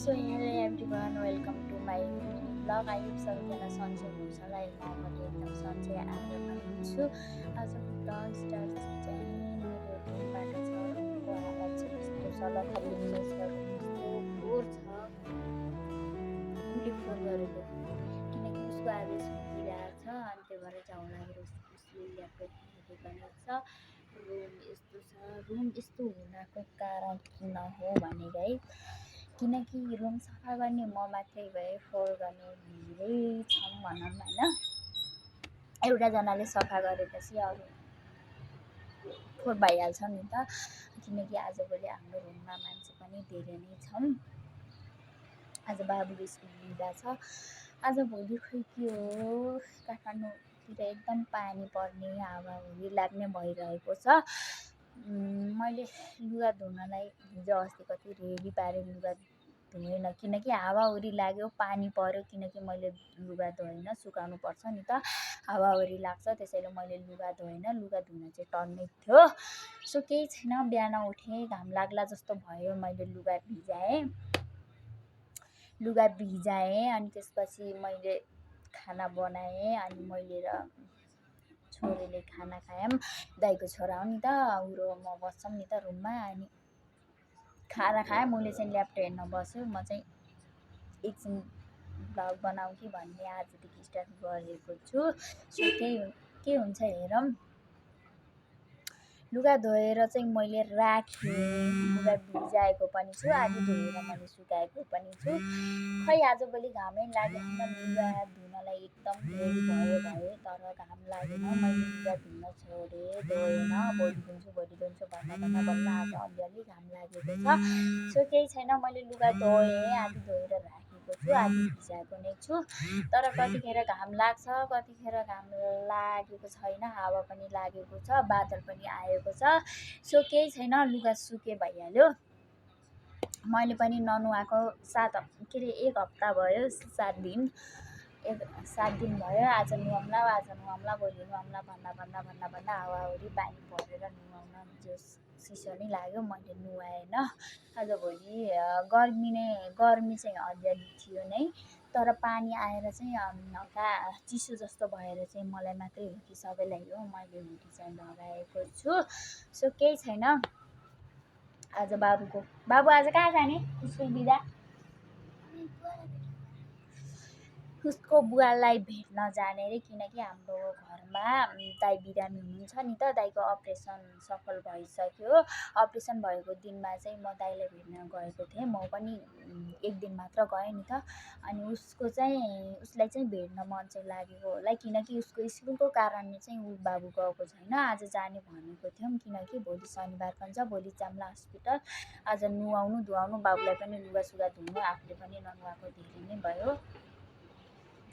So hello everyone welcome to my mini blog. I hope सबैजना सन्चै हुनुहुन्छ होला। म पनि एकदम सन्चै आएर पनि छु। आजको ब्लग स्टार्ट चाहिँ मेरो रुमबाट छ। रुमको हालत चाहिँ यस्तो छ, लथालिङ्गै छ। रुम यस्तो फोहोर छ, उसले फोहोर गरेको, किनकि उसको आज स्कुल बिगाएको छ अनि त्यही भएर जाउँ लागेर उसले ल्यापटप हेरेको छ। रुम यस्तो छ। रुम यस्तो हुनको कारण किन हो भने है, किनकि रुम सफा गर्ने म मात्रै भए, फोहोर गर्ने धेरै छौँ भनौँ होइन। एउटाजनाले सफा गरेपछि अरू फोहोर भइहाल्छ नि त, किनकि आजभोलि हाम्रो रुममा मान्छे पनि धेरै नै छौँ। आज बाबुको स्कुल बिदा छ। आजभोलि खोइ के हो, काठमाडौँतिर एकदम पानी पर्ने, हावाहुरी लाग्ने भइरहेको छ। मैले लुगा धुनलाई हिजो अस्ति कति रेडी पारेँ, लुगा धोएन किनकि हावाहुरी लाग्यो, पानी पर्यो। किनकि मैले लुगा धोएन, सुकाउनु पर्छ नि त, हावाहुरी लाग्छ, त्यसैले मैले लुगा धोएन। लुगा धुन चाहिँ टन्नै थियो। सो केही छैन, बिहान उठेँ, घाम लाग्ला जस्तो भयो, मैले लुगा भिजाएँ अनि त्यसपछि मैले खाना बनाएँ। अनि मैले र छोरीले खाना खायौँ। दाइको छोरा हो नि त, ऊ र म बस्छौँ नि त रुममा। अनि खाना खायौँ, उसले चाहिँ ल्यापटप हेर्न बस्यो, म चाहिँ एकछिन भ्लग बनाऊ कि भन्ने आजदेखि स्टार्ट गरेको छु। सो के हुन्छ हेरौँ। लुगा धोएर चाहिँ मैले राखेँ, लुगा भिजाएको पनि छु, आधी धोएर मैले सुकाएको पनि छु। खै आजभोलि घामै लागेन, लुगा धुनलाई एकदम रेडी भयो, तर घाम लागेन। मैले लुगा धुन छोडेँ, धोएन। भोलि धुन्छु भन्न आज अलिअलि घाम लागेको छ। सो केही छैन, मैले लुगा धोएँ, आधी धोएर राखेको छु, आधी भिजाएको नै छु। तर कतिखेर घाम लाग्छ, कतिखेर घाम लागेको छैन, हावा पनि लागेको छ, बादल पनि आएको छ। सो केही छैन, लुगा सुके भइहाल्यो। मैले पनि ननुहाएको 1 हप्ता भयो, 7 दिन भयो। आज नुहाउँला भोलि नुहाउँला भन्दा हावाहुरी पानी परेर नुहाउन जो चिसो नै लाग्यो, मैले नुहाएन। आजभोलि गर्मी चाहिँ अलिअलि थियो नै, तर पानी आएर चाहिँ हल्का चिसो जस्तो भएर चाहिँ मलाई मात्रै हो कि सबैलाई हो, मैले हुडी चाहिँ लगाएको छु। सो केही छैन। आज बाबु आज कहाँ जाने स्कुल बिदा? उसको बुवालाई भेट्न जाने रे, किनकि हाम्रो घरमा दाइ बिरामी हुनुहुन्छ नि त। दाइको अपरेसन सफल भइसक्यो। अपरेसन भएको दिनमा चाहिँ म दाइलाई भेट्न गएको थिएँ। म पनि 1 दिन मात्र गएँ नि त। अनि उसलाई चाहिँ भेट्न मन चाहिँ लागेको होला, किनकि उसको स्कुलको कारणले चाहिँ ऊ बाबु गएको छैन। आज जाने भनेको थियौँ, किनकि भोलि शनिबार पनि छ, भोलि जाम्ला हस्पिटल। आज नुहाउनु धुवाउनु, बाबुलाई पनि लुगासुगा धुनु, आफूले पनि ननुहाएको धेरै नै भयो।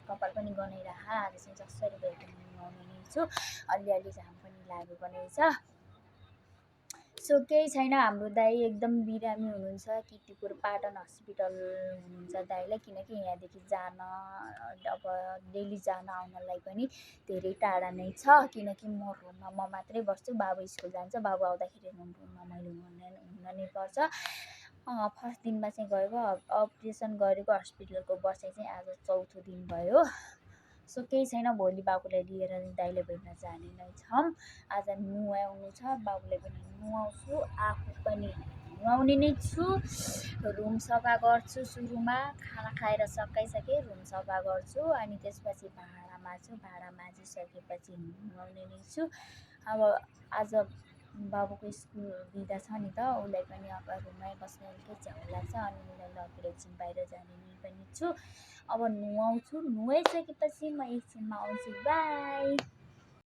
कपाल पनि गनाइरह, आज चाहिँ जसरी भए पनि नुहाउने नै छु। अलिअलि घाम पनि लागेको नै छ। सो केही छैन, हाम्रो दाइ एकदम बिरामी हुनुहुन्छ। किर्तिपुर पाटन हस्पिटल हुनुहुन्छ दाइलाई, किनकि यहाँदेखि जान अब डेली जान आउनलाई पनि धेरै टाढा नै छ। किनकि म रुममा म मात्रै बस्छु, बाबु स्कुल जान्छ, बाबु आउँदाखेरि रुममा मैले हुन नै पर्छ। फर्स्ट दिनमा चाहिँ गएको, अपरेसन गरेको हस्पिटलको बसाइ चाहिँ आज 4थो दिन भयो। सो केही छैन, भोलि बाबुलाई लिएर दाइले भेट्न जाने नै छौँ। आज नुहाउनु छ, बाबुलाई पनि नुहाउँछु, आफू पनि नुहाउने नै छु। रुम सफा गर्छु, सुरुमा खाना खाएर सकाइसकेँ, रुम सफा गर्छु। अनि त्यसपछि भाँडा माझ्छु, भाँडा माझिसकेपछि नुहाउने नै छु। अब आज बाबुको स्कुल बिदा छ नि त, उसलाई पनि अब रुममै बस्ने अलिकति झ्याउ लाग्छ, अनि उसलाई लगेर एकछिन बाहिर जाने नै पनि छु। अब नुहाउँछु, नुहाइसकेपछि म एकछिनमा आउँछु, बाई।